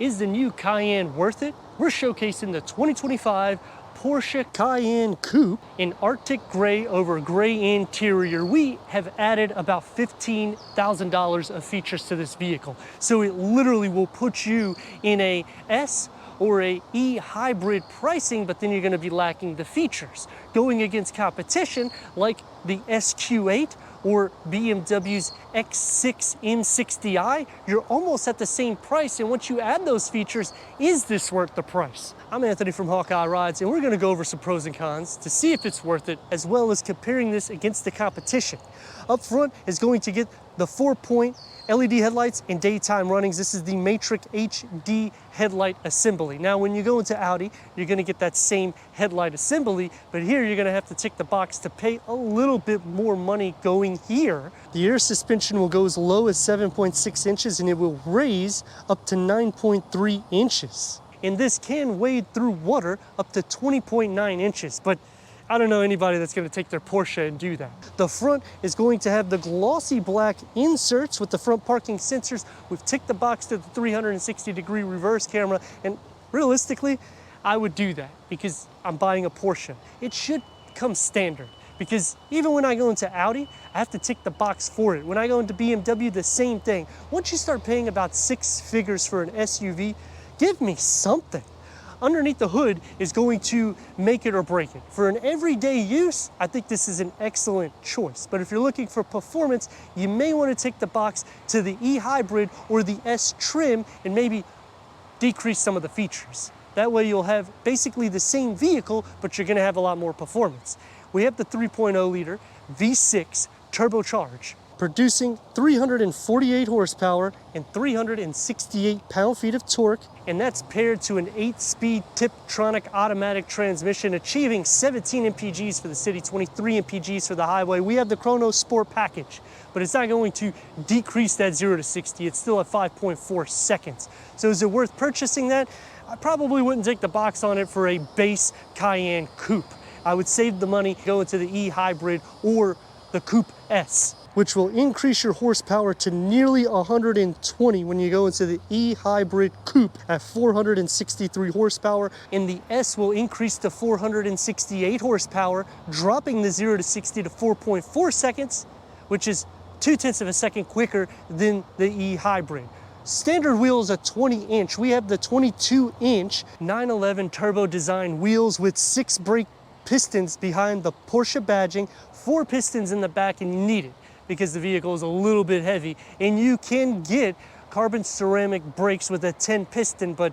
Is the new Cayenne worth it? We're showcasing the 2025 Porsche Cayenne Coupe in Arctic gray over gray interior. We have added about $15,000 of features to this vehicle. So it literally will put you in a S or a E hybrid pricing, but then you're gonna be lacking the features. Going against competition like the SQ8 or BMW's X6 M60i, you're almost at the same price, and once you add those features, is this worth the price? I'm Anthony from Hawkeye Rides, and we're gonna go over some pros and cons to see if it's worth it, as well as comparing this against the competition. Up front is going to get the 4-point LED headlights in daytime runnings. This is the Matrix HD headlight assembly. Now, when you go into Audi, you're gonna get that same headlight assembly, but here you're gonna have to tick the box to pay a little bit more money going here. The air suspension will go as low as 7.6 inches and it will raise up to 9.3 inches. And this can wade through water up to 20.9 inches, but I don't know anybody that's gonna take their Porsche and do that. The front is going to have the glossy black inserts with the front parking sensors. We've ticked the box to the 360-degree reverse camera, and realistically, I would do that because I'm buying a Porsche. It should come standard, because even when I go into Audi, I have to tick the box for it. When I go into BMW, the same thing. Once you start paying about 6 figures for an SUV, give me something. Underneath the hood is going to make it or break it. For an everyday use, I think this is an excellent choice. But if you're looking for performance, you may want to tick the box to the E-Hybrid or the S trim and maybe decrease some of the features. That way you'll have basically the same vehicle, but you're gonna have a lot more performance. We have the 3.0 liter V6 turbocharged, producing 348 horsepower and 368 pound-feet of torque, and that's paired to an 8-speed Tiptronic automatic transmission, achieving 17 mpgs for the city, 23 mpgs for the highway. We have the Chrono Sport package, but it's not going to decrease that 0 to 60. It's still at 5.4 seconds. So is it worth purchasing that? I probably wouldn't take the box on it for a base Cayenne Coupe. I would save the money, go into the E-Hybrid or the Coupe S, which will increase your horsepower to nearly 120 when you go into the E-Hybrid Coupe at 463 horsepower, and the S will increase to 468 horsepower, dropping the 0 to 60 to 4.4 seconds, which is 0.2 of a second quicker than the E-Hybrid. Standard wheels are 20-inch. We have the 22-inch 911 turbo design wheels with 6 brake pistons behind the Porsche badging, 4 pistons in the back, and you need it because the vehicle is a little bit heavy, and you can get carbon ceramic brakes with a 10 piston, but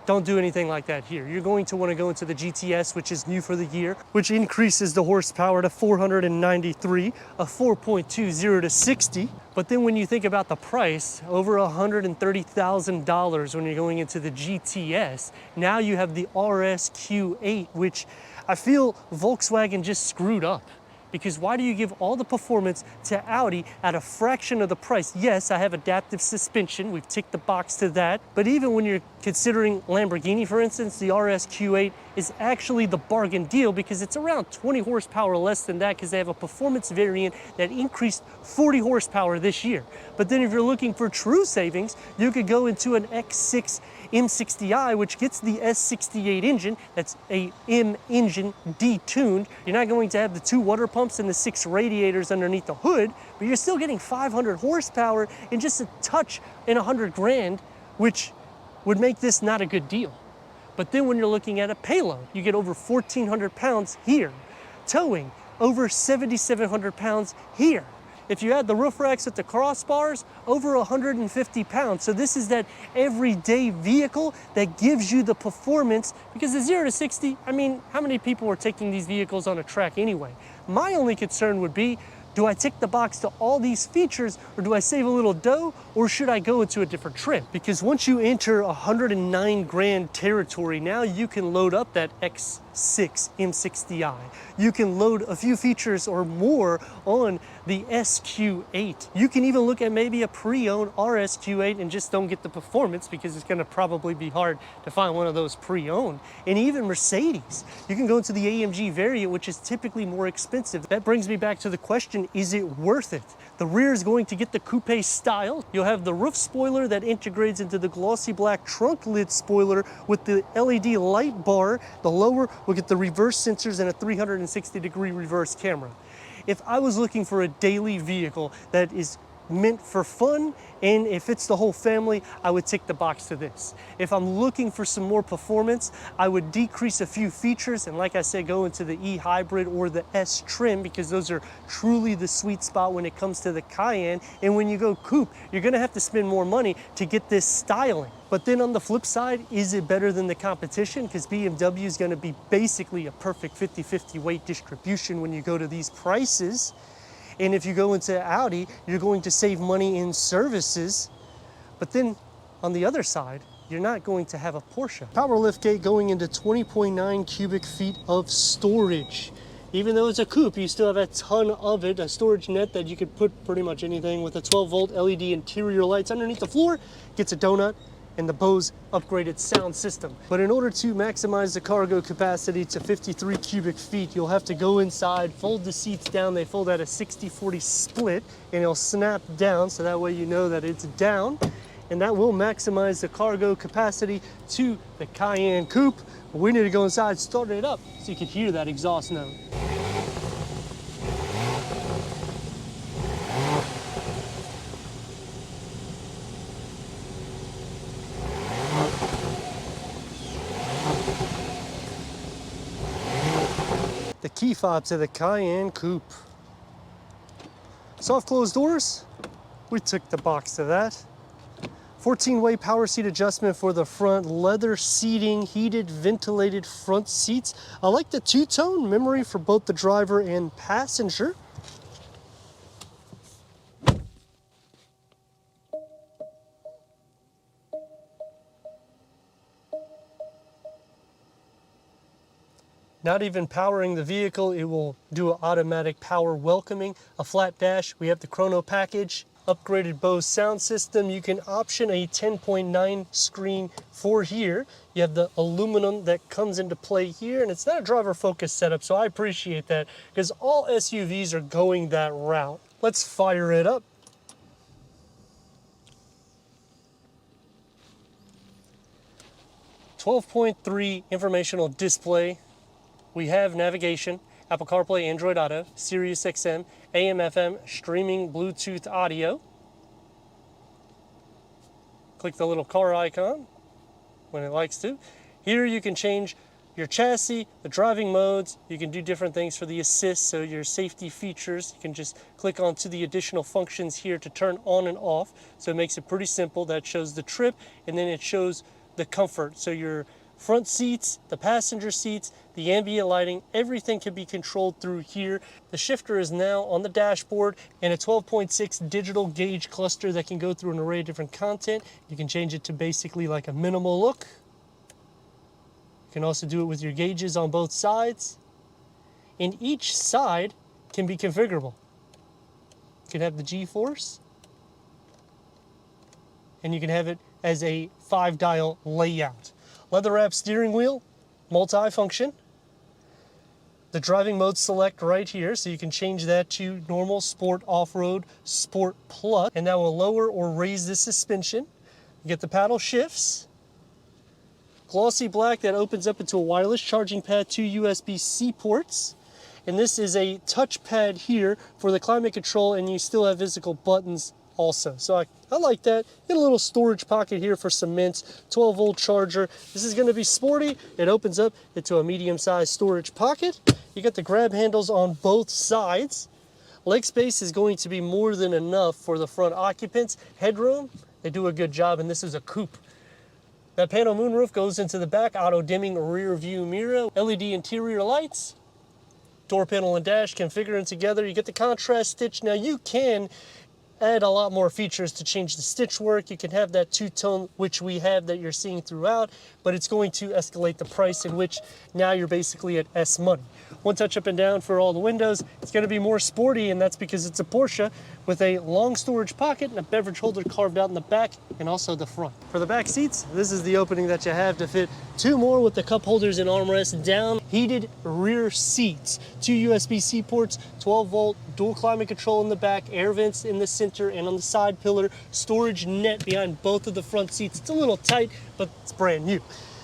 don't do anything like that here. You're going to want to go into the GTS, which is new for the year, which increases the horsepower to 493, a 4.2 0 to 60. But then when you think about the price, over $130,000 when you're going into the GTS, now you have the RSQ8, which I feel Volkswagen just screwed up. Because why do you give all the performance to Audi at a fraction of the price? Yes, I have adaptive suspension. We've ticked the box to that. But even when you're considering Lamborghini, for instance, the RSQ8 is actually the bargain deal because it's around 20 horsepower less than that because they have a performance variant that increased 40 horsepower this year. But then if you're looking for true savings, you could go into an X6 M60i, which gets the S68 engine. That's a M engine detuned. You're not going to have the 2 water pumps and the 6 radiators underneath the hood, but you're still getting 500 horsepower and just a touch in 100 grand, which would make this not a good deal. But then when you're looking at a payload, you get over 1,400 pounds here. Towing, over 7,700 pounds here. If you add the roof racks with the crossbars, over 150 pounds. So this is that everyday vehicle that gives you the performance, because the 0 to 60, I mean, how many people are taking these vehicles on a track anyway? My only concern would be, do I tick the box to all these features, or do I save a little dough, or should I go into a different trim? Because once you enter 109 grand territory, now you can load up that X 6 M60i. You can load a few features or more on the SQ8. You can even look at maybe a pre-owned RSQ8 and just don't get the performance because it's gonna probably be hard to find one of those pre-owned. And even Mercedes, you can go into the AMG variant, which is typically more expensive. That brings me back to the question, is it worth it? The rear is going to get the coupe style. You'll have the roof spoiler that integrates into the glossy black trunk lid spoiler with the LED light bar. The lower will get the reverse sensors and a 360-degree reverse camera. If I was looking for a daily vehicle that is meant for fun and it fits the whole family, I would tick the box to this. If I'm looking for some more performance, I would decrease a few features and, like I said, go into the E-Hybrid or the S trim because those are truly the sweet spot when it comes to the Cayenne. And when you go coupe, you're gonna have to spend more money to get this styling. But then on the flip side, is it better than the competition? Because BMW is gonna be basically a perfect 50-50 weight distribution when you go to these prices. And if you go into Audi, you're going to save money in services. But then on the other side, you're not going to have a Porsche. Power liftgate going into 20.9 cubic feet of storage. Even though it's a coupe, you still have a ton of it, a storage net that you could put pretty much anything with a 12-volt LED interior lights underneath the floor. Gets a donut and the Bose upgraded sound system. But in order to maximize the cargo capacity to 53 cubic feet, you'll have to go inside, fold the seats down. They fold at a 60-40 split, and it'll snap down, so that way you know that it's down. And that will maximize the cargo capacity to the Cayenne Coupe. But we need to go inside, start it up, so you can hear that exhaust note. The key fob to the Cayenne Coupe. Soft closed doors, we took the box to that. 14-way power seat adjustment for the front, leather seating, heated, ventilated front seats. I like the two-tone memory for both the driver and passenger. Not even powering the vehicle, it will do an automatic power welcoming, a flat dash. We have the chrono package, upgraded Bose sound system. You can option a 10.9 screen for here. You have the aluminum that comes into play here, and it's not a driver focused setup, so I appreciate that because all SUVs are going that route. Let's fire it up. .3 informational display. We have navigation, Apple CarPlay, Android Auto, Sirius XM, AM, FM, streaming, Bluetooth audio. Click the little car icon when it likes to. Here you can change your chassis, the driving modes. You can do different things for the assist, so your safety features. You can just click onto the additional functions here to turn on and off. So it makes it pretty simple. That shows the trip, and then it shows the comfort. So your front seats, the passenger seats, the ambient lighting, everything can be controlled through here. The shifter is now on the dashboard and a 12.6 digital gauge cluster that can go through an array of different content. You can change it to basically like a minimal look. You can also do it with your gauges on both sides. And each side can be configurable. You can have the G-force, and you can have it as a 5-dial layout. Leather wrap steering wheel, multi-function. The driving mode select right here, so you can change that to normal, sport, off-road, sport plus, and that will lower or raise the suspension. You get the paddle shifts. Glossy black that opens up into a wireless charging pad, 2 USB-C ports. And this is a touchpad here for the climate control, and you still have physical buttons also. So I like that. Get a little storage pocket here for some mints, 12-volt charger. This is going to be sporty. It opens up into a medium-sized storage pocket. You got the grab handles on both sides. Leg space is going to be more than enough for the front occupants. Headroom, they do a good job, and this is a coupe. That panel moonroof goes into the back, auto-dimming rear view mirror, LED interior lights, door panel and dash configuring together. You get the contrast stitch. Now you can add a lot more features to change the stitch work. You can have that two-tone, which we have, that you're seeing throughout, but it's going to escalate the price, in which now you're basically at S money. One touch up and down for all the windows. It's going to be more sporty, and that's because it's a Porsche with a long storage pocket and a beverage holder carved out in the back and also the front. For the back seats, this is the opening that you have to fit two more with the cup holders and armrests down. Heated rear seats, two USB-C ports, 12-volt dual climate control in the back, air vents in the center and on the side pillar, storage net behind both of the front seats. It's a little tight, but it's brand new.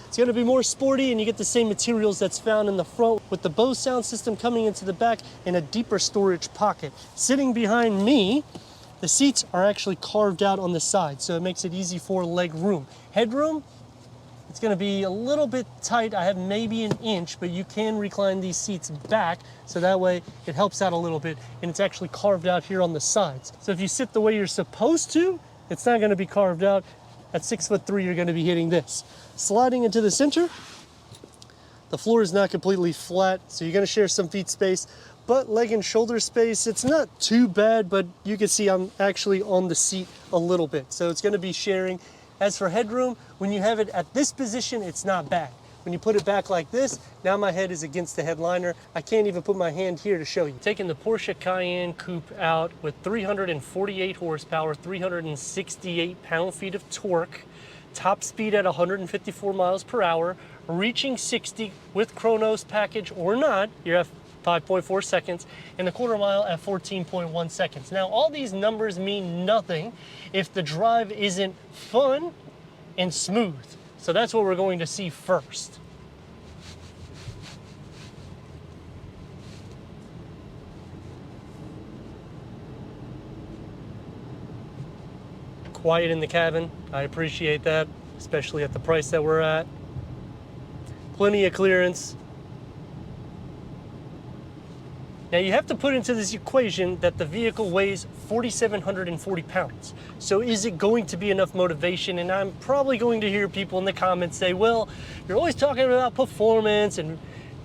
It's going to be more sporty, and you get the same materials that's found in the front, with the Bose sound system coming into the back and a deeper storage pocket. Sitting behind me, the seats are actually carved out on the side, so it makes it easy for leg room. Headroom, it's going to be a little bit tight. I have maybe an inch, but you can recline these seats back, so that way it helps out a little bit, and it's actually carved out here on the sides. So if you sit the way you're supposed to, it's not going to be carved out. At 6'3", you're going to be hitting this. Sliding into the center, the floor is not completely flat, so you're going to share some feet space, but leg and shoulder space, it's not too bad, but you can see I'm actually on the seat a little bit, so it's going to be sharing. As for headroom, when you have it at this position, it's not bad. When you put it back like this, now my head is against the headliner. I can't even put my hand here to show you. Taking the Porsche Cayenne Coupe out with 348 horsepower, 368 pound-feet of torque, top speed at 154 miles per hour, reaching 60 with Chronos package or not, you're at 5.4 seconds, and the quarter mile at 14.1 seconds. Now, all these numbers mean nothing if the drive isn't fun and smooth. So that's what we're going to see first. Quiet in the cabin, I appreciate that, especially at the price that we're at. Plenty of clearance. Now you have to put into this equation that the vehicle weighs 4,740 pounds. So is it going to be enough motivation? And I'm probably going to hear people in the comments say, well, you're always talking about performance and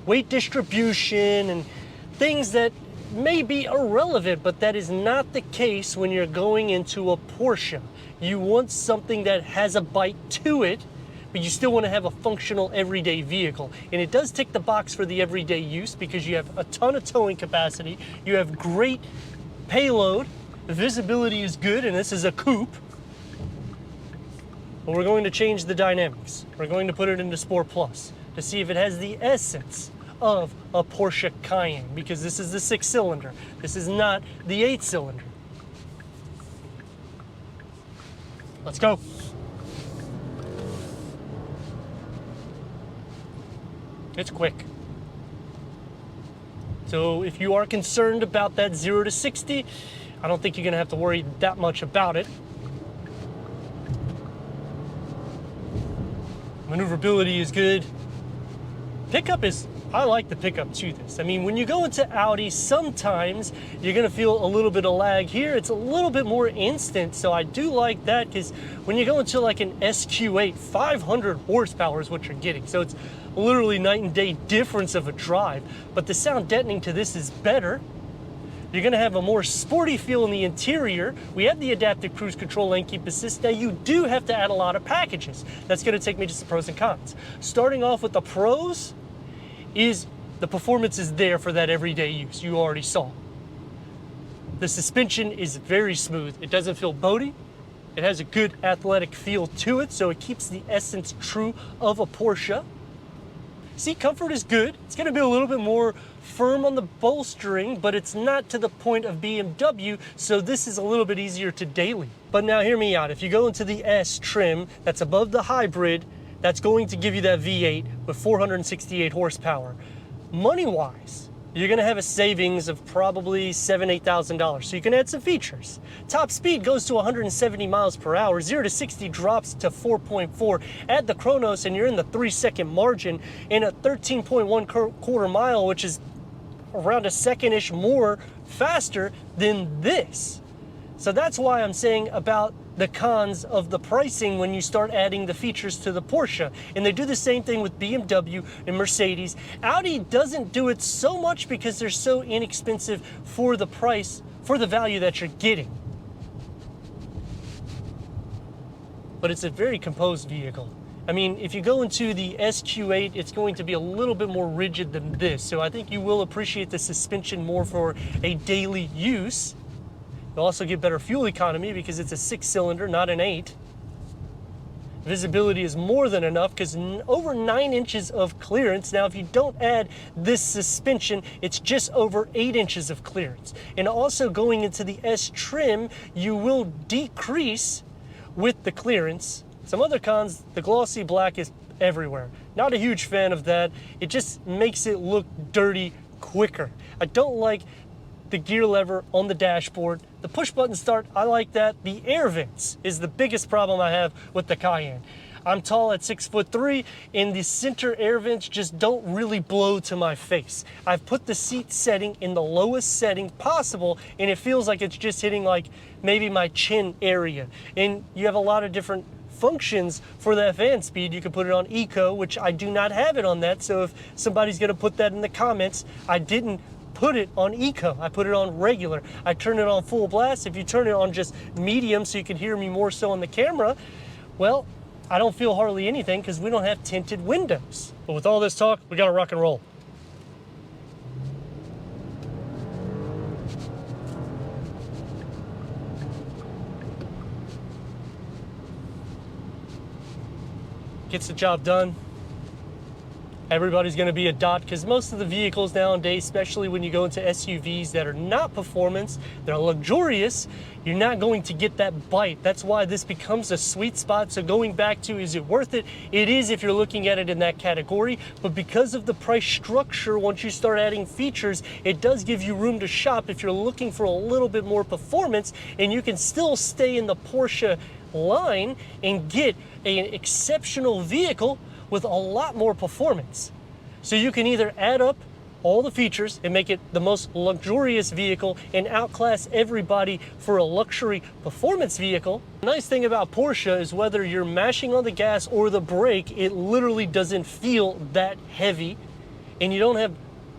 weight distribution and things that may be irrelevant, but that is not the case when you're going into a Porsche. You want something that has a bite to it, but you still want to have a functional everyday vehicle. And it does tick the box for the everyday use because you have a ton of towing capacity, you have great payload, the visibility is good, and this is a coupe. But we're going to change the dynamics. We're going to put it into Sport Plus to see if it has the essence of a Porsche Cayenne, because this is the 6-cylinder. This is not the 8-cylinder. Let's go. It's quick. So if you are concerned about that 0 to 60, I don't think you're gonna have to worry that much about it. Maneuverability is good. Pickup is, I like the pickup to this. I mean, when you go into Audi, sometimes you're gonna feel a little bit of lag. Here, it's a little bit more instant, so I do like that, because when you go into like an SQ8, 500 horsepower is what you're getting. So it's literally night and day difference of a drive, but the sound deadening to this is better. You're gonna have a more sporty feel in the interior. We have the adaptive cruise control lane keep assist. Now you do have to add a lot of packages. That's gonna take me to the pros and cons. Starting off with the pros is the performance is there for that everyday use. You already saw. The suspension is very smooth. It doesn't feel boaty. It has a good athletic feel to it, so it keeps the essence true of a Porsche. Seat comfort is good. It's going to be a little bit more firm on the bolstering, but it's not to the point of BMW, so this is a little bit easier to daily. But now hear me out. If you go into the S trim, that's above the hybrid, that's going to give you that V8 with 468 horsepower. Money-wise, you're gonna have a savings of probably $7,000, $8,000, so you can add some features. Top speed goes to 170 miles per hour, 0 to 60 drops to 4.4. Add the Chronos and you're in the 3-second margin, and a 13.1 quarter mile, which is around a second-ish more faster than this. So that's why I'm saying about the cons of the pricing when you start adding the features to the Porsche. And they do the same thing with BMW and Mercedes. Audi doesn't do it so much because they're so inexpensive for the price, for the value that you're getting. but it's a very composed vehicle. I mean, if you go into the SQ8, it's going to be a little bit more rigid than this. So I think you will appreciate the suspension more for a daily use. You'll also get better fuel economy because it's a 6-cylinder, not an 8. Visibility is more than enough because over 9 inches of clearance. Now, if you don't add this suspension, it's just over 8 inches of clearance. And also going into the S trim, you will decrease with the clearance. Some other cons, the glossy black is everywhere. Not a huge fan of that. It just makes it look dirty quicker. I don't like the gear lever on the dashboard. The push button start, I like that. The air vents is the biggest problem I have with the Cayenne. I'm tall at 6'3", and the center air vents just don't really blow to my face. I've put the seat setting in the lowest setting possible, and it feels like it's just hitting like maybe my chin area. And you have a lot of different functions for that fan speed. You can put it on eco, which I do not have it on that. So if somebody's gonna put that in the comments, I didn't put it on eco. I put it on regular. I turn it on full blast. If you turn it on just medium so you can hear me more so on the camera, well, I don't feel hardly anything because we don't have tinted windows. But with all this talk, we gotta rock and roll. Gets the job done. Everybody's going to be a dot because most of the vehicles nowadays, especially when you go into SUVs that are not performance, they're luxurious, you're not going to get that bite. That's why this becomes a sweet spot. So going back to, is it worth it? It is if you're looking at it in that category, but because of the price structure, once you start adding features, it does give you room to shop if you're looking for a little bit more performance, and you can still stay in the Porsche line and get an exceptional vehicle with a lot more performance. So you can either add up all the features and make it the most luxurious vehicle and outclass everybody for a luxury performance vehicle. The nice thing about Porsche is whether you're mashing on the gas or the brake, it literally doesn't feel that heavy, and you don't have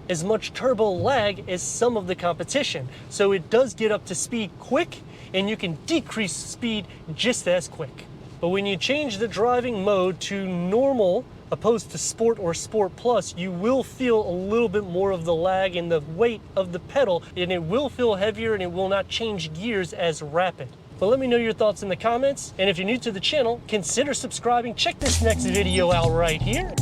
as much turbo lag as some of the competition. So it does get up to speed quick, and you can decrease speed just as quick. But when you change the driving mode to normal opposed to sport or sport plus, you will feel a little bit more of the lag and the weight of the pedal, and it will feel heavier and it will not change gears as rapid. But let me know your thoughts in the comments, and if you're new to the channel, consider subscribing. Check this next video out right here.